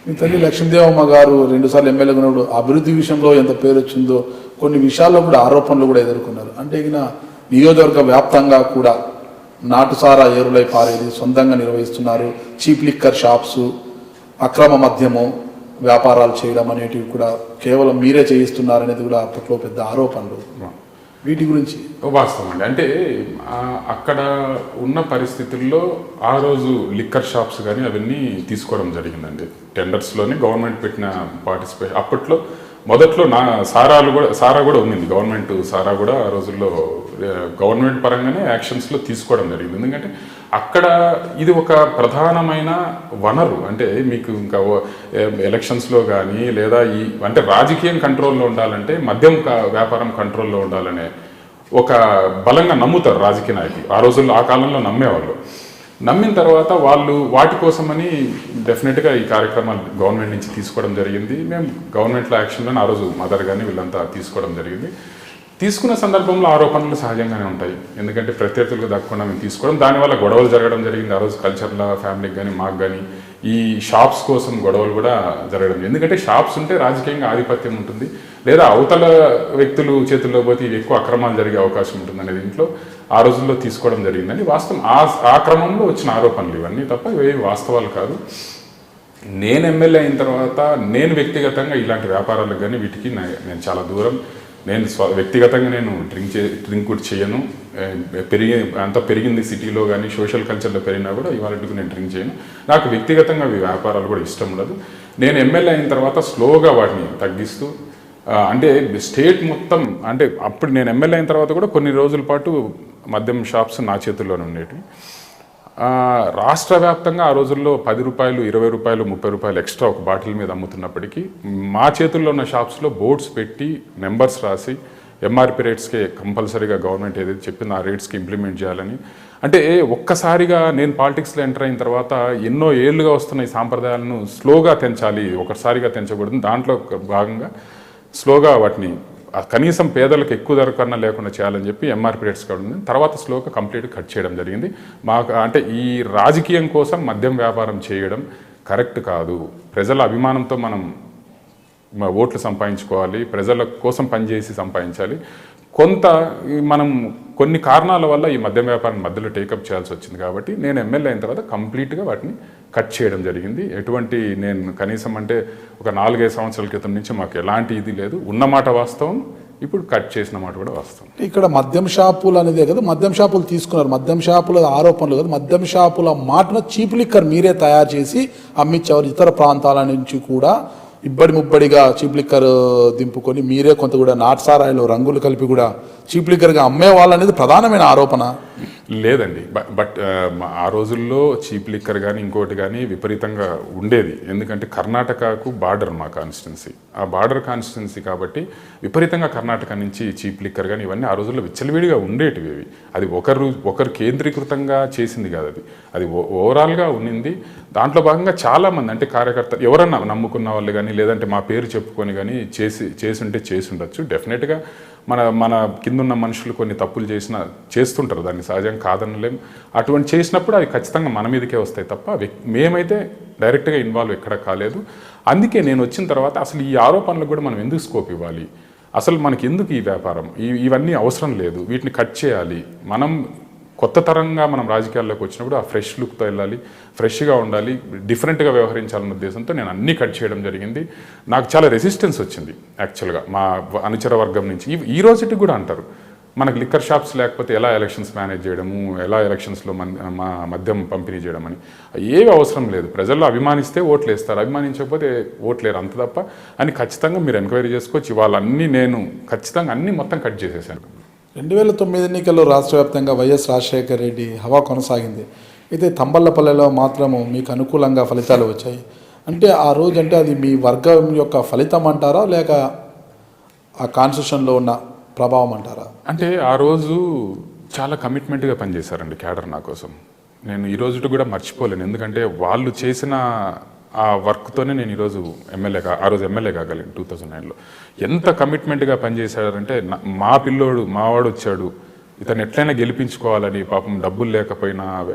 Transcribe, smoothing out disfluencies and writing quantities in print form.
మీ తల్లి లక్ష్మీదేవమ్మ గారు 2 సార్లు ఎమ్మెల్యేగా ఉన్నప్పుడు అభివృద్ధి విషయంలో ఎంత పేరు వచ్చిందో కొన్ని విషయాల్లో కూడా ఆరోపణలు కూడా ఎదుర్కొన్నారు. అంటే ఇక నియోజకవర్గ వ్యాప్తంగా కూడా నాటుసారా ఏరులై పారేది సొంతంగా నిర్వహిస్తున్నారు, చీప్ లిక్కర్ షాప్స్, అక్రమ మద్యము వ్యాపారాలు చేయడం అనేటివి కూడా కేవలం మీరే చేయిస్తున్నారనేది కూడా అప్పట్లో పెద్ద ఆరోపణలు. వీటి గురించి వాస్తవం అండి. అంటే అక్కడ ఉన్న పరిస్థితుల్లో ఆ రోజు లిక్కర్ షాప్స్ కానీ అవన్నీ తీసుకోవడం జరిగిందండి. టెండర్స్లోనే గవర్నమెంట్ పెట్టిన పార్టిసిపేషన్ అప్పట్లో మొదట్లో సారా కూడా ఉంది. గవర్నమెంట్ సారా కూడా ఆ రోజుల్లో గవర్నమెంట్ పరంగానే యాక్షన్స్లో తీసుకోవడం జరిగింది. ఎందుకంటే అక్కడ ఇది ఒక ప్రధానమైన వనరు. అంటే మీకు ఇంకా ఎలక్షన్స్లో కానీ లేదా అంటే రాజకీయం కంట్రోల్లో ఉండాలంటే మద్యం వ్యాపారం కంట్రోల్లో ఉండాలనే ఒక బలంగా నమ్ముతారు రాజకీయ నాయకులు. ఆ రోజుల్లో ఆ కాలంలో నమ్మేవాళ్ళు. నమ్మిన తర్వాత వాళ్ళు వాటి కోసమని డెఫినెట్గా ఈ కార్యక్రమాలు గవర్నమెంట్ నుంచి తీసుకోవడం జరిగింది. మేము గవర్నమెంట్లో యాక్షన్లో ఆ రోజు మదర్ కానీ వీళ్ళంతా తీసుకోవడం జరిగింది. తీసుకున్న సందర్భంలో ఆరోపణలు సహజంగానే ఉంటాయి. ఎందుకంటే ప్రత్యర్థులకు దక్కకుండా మేము తీసుకోవడం, దానివల్ల గొడవలు జరగడం జరిగింది. ఆ రోజు కల్చర్ల ఫ్యామిలీకి కానీ మాకు కానీ ఈ షాప్స్ కోసం గొడవలు కూడా జరగడం. ఎందుకంటే షాప్స్ ఉంటే రాజకీయంగా ఆధిపత్యం ఉంటుంది, లేదా అవతల వ్యక్తులు చేతుల్లో పోతే ఎక్కువ అక్రమాలు జరిగే అవకాశం ఉంటుంది అనేది ఇంట్లో ఆ రోజుల్లో తీసుకోవడం జరిగిందని వాస్తవం. ఆ క్రమంలో వచ్చిన ఆరోపణలు ఇవన్నీ తప్ప ఇవేవి వాస్తవాలు కాదు. నేను ఎమ్మెల్యే అయిన తర్వాత నేను వ్యక్తిగతంగా ఇలాంటి వ్యాపారాలకు కానీ వీటికి నేను చాలా దూరం. నేను వ్యక్తిగతంగా నేను డ్రింక్ కూడా చేయను. అంతా పెరిగింది సిటీలో కానీ సోషల్ కల్చర్లో పెరిగినా కూడా ఇవాళకు నేను డ్రింక్ చేయను. నాకు వ్యక్తిగతంగా వ్యాపారాలు కూడా ఇష్టం ఉండదు. నేను ఎమ్మెల్యే అయిన తర్వాత స్లోగా వాటిని తగ్గిస్తూ, అంటే స్టేట్ మొత్తం, అంటే అప్పుడు నేను ఎమ్మెల్యే అయిన తర్వాత కూడా కొన్ని రోజుల పాటు మద్యం షాప్స్ నా చేతుల్లోనే ఉండేవి. రాష్ట్ర వ్యాప్తంగా ఆ రోజుల్లో 10 రూపాయలు, 20 రూపాయలు, 30 రూపాయలు ఎక్స్ట్రా ఒక బాటిల్ మీద అమ్ముతున్నప్పటికీ మా చేతుల్లో ఉన్న షాప్స్లో బోర్డ్స్ పెట్టి నెంబర్స్ రాసి ఎంఆర్పి రేట్స్కే కంపల్సరీగా గవర్నమెంట్ ఏదైతే చెప్పిందో ఆ రేట్స్కి ఇంప్లిమెంట్ చేయాలని. అంటే ఒక్కసారిగా నేను పాలిటిక్స్లో ఎంటర్ అయిన తర్వాత ఎన్నో ఏళ్ళుగా వస్తున్న ఈ సాంప్రదాయాలను స్లోగా తెంచాలి, ఒకసారిగా తెంచకూడదు. దాంట్లో భాగంగా స్లోగా వాటిని కనీసం పేదలకు ఎక్కువ ధర కన్నా లేకుండా చేయాలని చెప్పి ఎంఆర్పి రేట్స్ కావడం, తర్వాత స్లోగా కంప్లీట్గా కట్ చేయడం జరిగింది. మాకు అంటే ఈ రాజకీయం కోసం మద్యం వ్యాపారం చేయడం కరెక్ట్ కాదు. ప్రజల అభిమానంతో మనం ఓట్లు సంపాదించుకోవాలి, ప్రజల కోసం పనిచేసి సంపాదించాలి. మనం కొన్ని కారణాల వల్ల ఈ మద్యం వ్యాపారం మధ్యలో టేకప్ చేయాల్సి వచ్చింది. కాబట్టి నేను ఎమ్మెల్యే అయిన తర్వాత కంప్లీట్గా వాటిని కట్ చేయడం జరిగింది. నేను కనీసం అంటే ఒక 4-5 సంవత్సరాల క్రితం నుంచి మాకు ఎలాంటి ఇది లేదు. ఉన్నమాట వాస్తవం, ఇప్పుడు కట్ చేసిన మాట కూడా వాస్తవం. ఇక్కడ మద్యం షాపులు అనేదే కదా, మద్యం షాపులు తీసుకున్నారు, మద్యం షాపుల ఆరోపణలు కదా, మద్యం షాపుల మాటన చీప్ లిక్కర్ మీరే తయారు చేసి అమ్మించేవారు. ఇతర ప్రాంతాల నుంచి కూడా ఇబ్బడి ముబ్బడిగా చీప్ లిక్కర్ దింపుకొని మీరే కొంత కూడా నాటుసారాయిలో రంగులు కలిపి కూడా చీప్ లిక్కర్గా అమ్మేవాళ్ళు అనేది ప్రధానమైన ఆరోపణ. లేదండి, బట్ ఆ రోజుల్లో చీప్ లిక్కర్ కానీ ఇంకోటి కానీ విపరీతంగా ఉండేది. ఎందుకంటే కర్ణాటకకు బార్డర్ మా కాన్స్టిట్యున్సీ, ఆ బార్డర్ కాన్స్టిట్యున్సీ కాబట్టి విపరీతంగా కర్ణాటక నుంచి చీప్ లిక్కర్ కానీ ఇవన్నీ ఆ రోజుల్లో విచ్చలవిడిగా ఉండేటివి. అది ఒకరు కేంద్రీకృతంగా చేసింది కాదు, అది ఓవరాల్గా ఉన్నింది. దాంట్లో భాగంగా చాలామంది అంటే కార్యకర్తలు ఎవరన్నా నమ్ముకున్న వాళ్ళు కానీ లేదంటే మా పేరు చెప్పుకొని కానీ చేసి ఉండొచ్చు. డెఫినెట్గా మన కిందున్న మనుషులు కొన్ని తప్పులు చేస్తుంటారు, దాన్ని సహజంగా కాదనలేం. అటువంటి చేసినప్పుడు అవి ఖచ్చితంగా మన మీదకే వస్తాయి తప్ప మేమైతే డైరెక్ట్గా ఇన్వాల్వ్ ఎక్కడ కాలేదు. అందుకే నేను వచ్చిన తర్వాత అసలు ఈ ఆరోపణలకు కూడా మనం ఎందుకు స్కోప్ ఇవ్వాలి, అసలు మనకి ఎందుకు ఈ వ్యాపారం, ఇవన్నీ అవసరం లేదు, వీటిని కట్ చేయాలి. మనం కొత్త తరంగా మనం రాజకీయాల్లోకి వచ్చినప్పుడు ఆ ఫ్రెష్ లుక్తో వెళ్ళాలి, ఫ్రెష్గా ఉండాలి, డిఫరెంట్గా వ్యవహరించాలన్న ఉద్దేశంతో నేను అన్నీ కట్ చేయడం జరిగింది. నాకు చాలా రెసిస్టెన్స్ వచ్చింది యాక్చువల్గా మా అనుచర వర్గం నుంచి. ఈ రోజుకి కూడా అంటారు మనకు లిక్కర్ షాప్స్ లేకపోతే ఎలా ఎలక్షన్స్ మేనేజ్ చేయడము, ఎలా ఎలక్షన్స్లో మా మద్యం పంపిణీ చేయడం అని. ఏవి అవసరం లేదు, ప్రజల్లో అభిమానిస్తే ఓట్లు వేస్తారు, అభిమానించకపోతే ఓట్లేరు, అంత తప్ప అని ఖచ్చితంగా మీరు ఎంక్వైరీ చేసుకోవచ్చు. వాళ్ళన్నీ నేను ఖచ్చితంగా అన్నీ మొత్తం కట్ చేసేసాను. 2009 ఎన్నికల్లో రాష్ట్ర వ్యాప్తంగా వైఎస్ రాజశేఖర రెడ్డి హవా కొనసాగింది. అయితే తంబళ్లపల్లెలో మాత్రము మీకు అనుకూలంగా ఫలితాలు వచ్చాయి. అంటే ఆ రోజు అంటే అది మీ వర్గం యొక్క ఫలితం అంటారా, లేక ఆ కాన్స్టిట్యూషన్లో ఉన్న ప్రభావం అంటారా? అంటే ఆ రోజు చాలా కమిట్మెంట్గా పనిచేశారండి క్యాడర్ నా కోసం. నేను ఈ రోజు కూడా మర్చిపోలేను. ఎందుకంటే వాళ్ళు చేసిన ఆ వర్క్తోనే నేను ఈరోజు ఆ రోజు ఎమ్మెల్యే కాగలిగాను 2009లో. ఎంత కమిట్మెంట్గా పనిచేశారంటే మావాడు వచ్చాడు, ఇతను ఎట్లయినా గెలిపించుకోవాలని, పాపం డబ్బులు లేకపోయినా